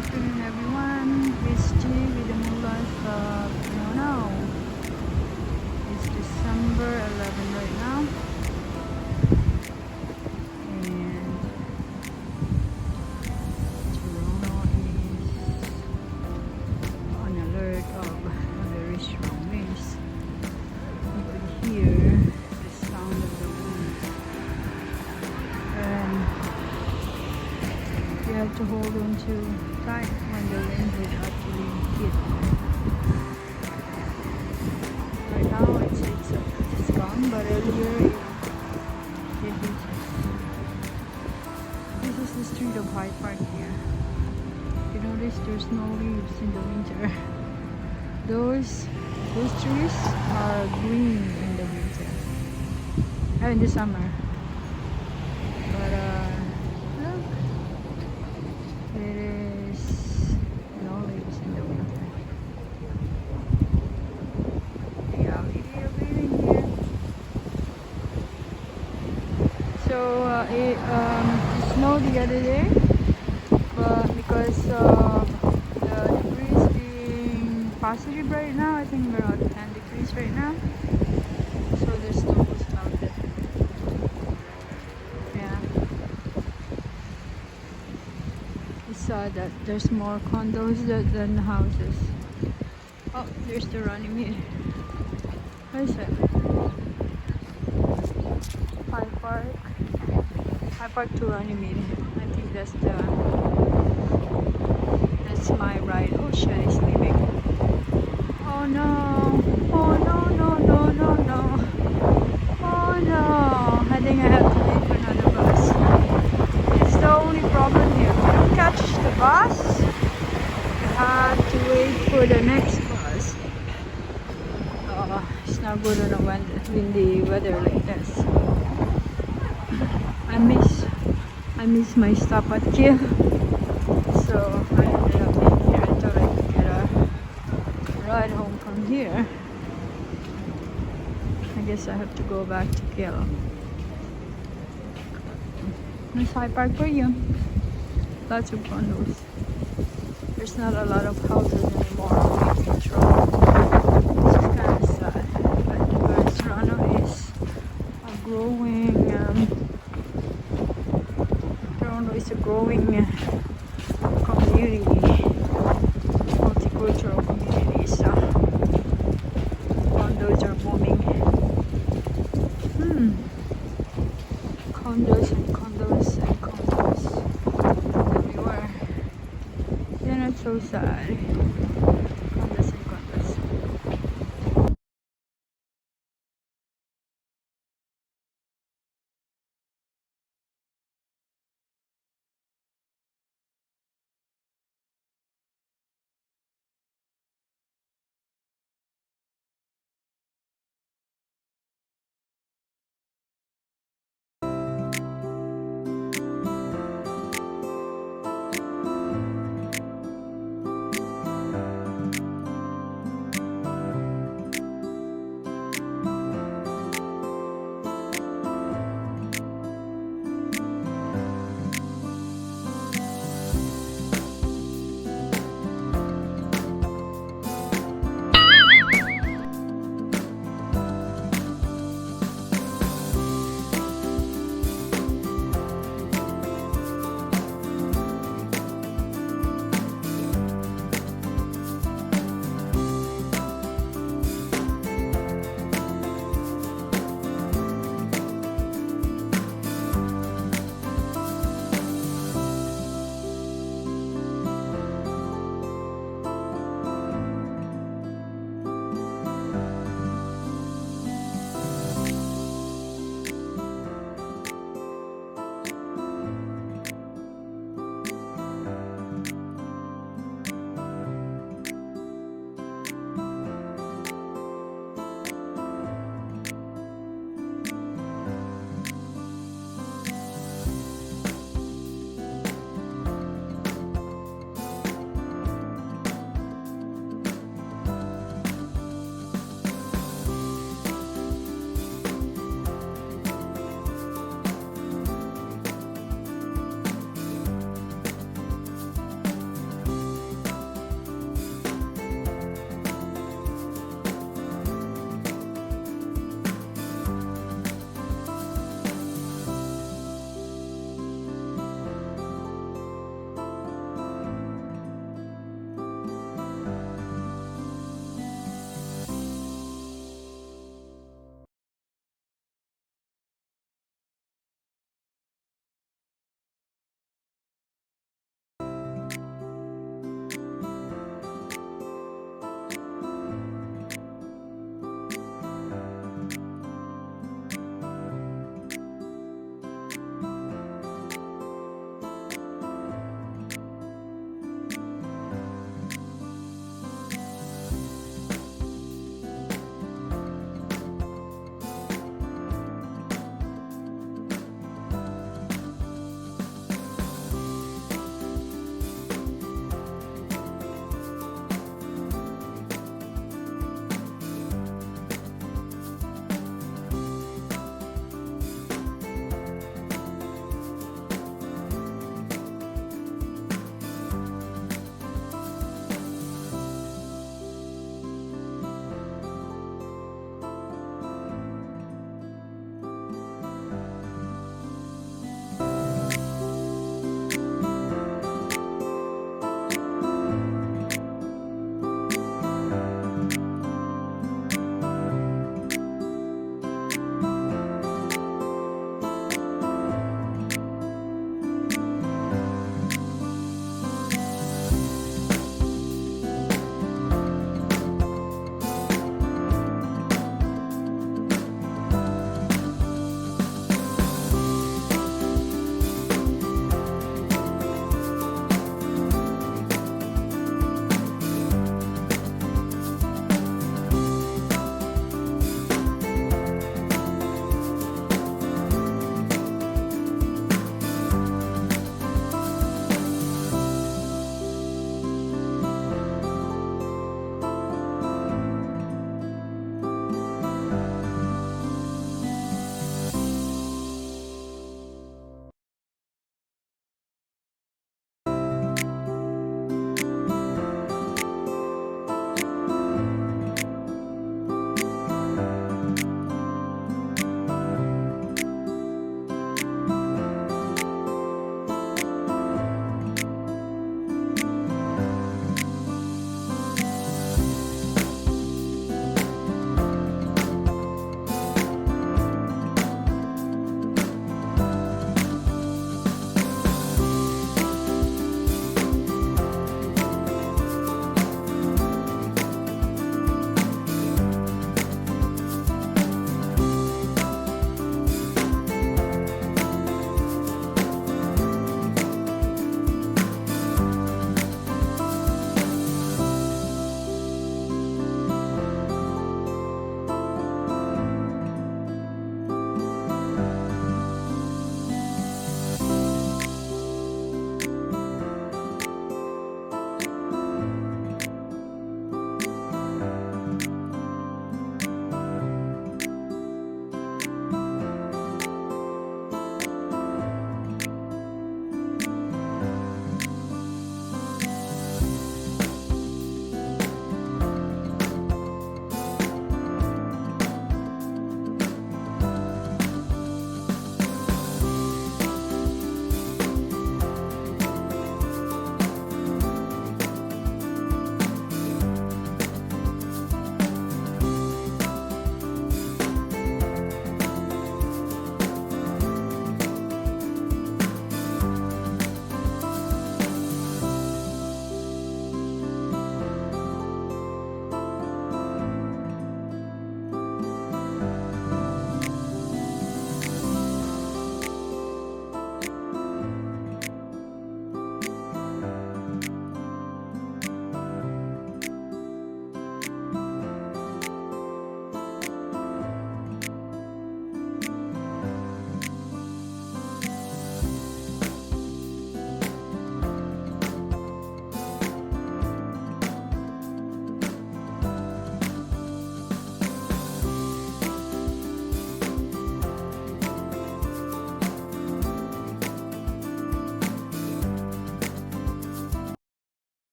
afternoon, everyone. It's G with the new life now. It's December 11 right now, and Toronto is on alert of very strong winds. You could hear the sound of the wind, and you have to hold on to tight when the wind would actually hit. Right now it's gone, but earlier it hit. This is the street of Hyde Park here. You notice there's no leaves in the winter. Those trees are green in the winter, in the summer. But look, it is no leaves in the winter. Reality of living here. So it snowed the other day, but because the degrees being positive right now, I think we're at 10 degrees right now. So the snow was melted. Yeah. It's sad that there's more condos than houses. Oh, there's the running meter. What is it? Hyde Park to running meter. I think that's my ride. Oh shit, it's leaving. Oh no. Oh no, no, no, no, no. Oh no. I think I have to wait for another bus. It's the only problem here. If you catch the bus, you have to wait for the next bus. It's not good on a windy weather like this. I miss my stop at Kiel. So I ended up being here. I thought I could get a ride home from here. I guess I have to go back to Kiel. There's Hyde Park for you. Lots of condos. There's not a lot of houses anymore in Toronto. This is kind of sad. But Toronto is a growing. Toronto is a growing community, multicultural community. So condos are booming. Condos and condos and condos everywhere. They're not so sad. Condos and condos.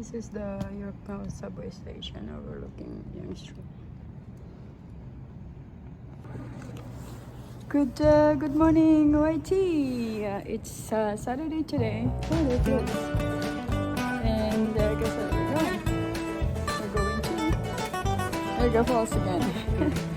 This is the Yorktown subway station overlooking Yonge Street. Good morning, YT. It's Saturday today. Oh, look at this. And guess what we're going? We're going to Niagara Falls again.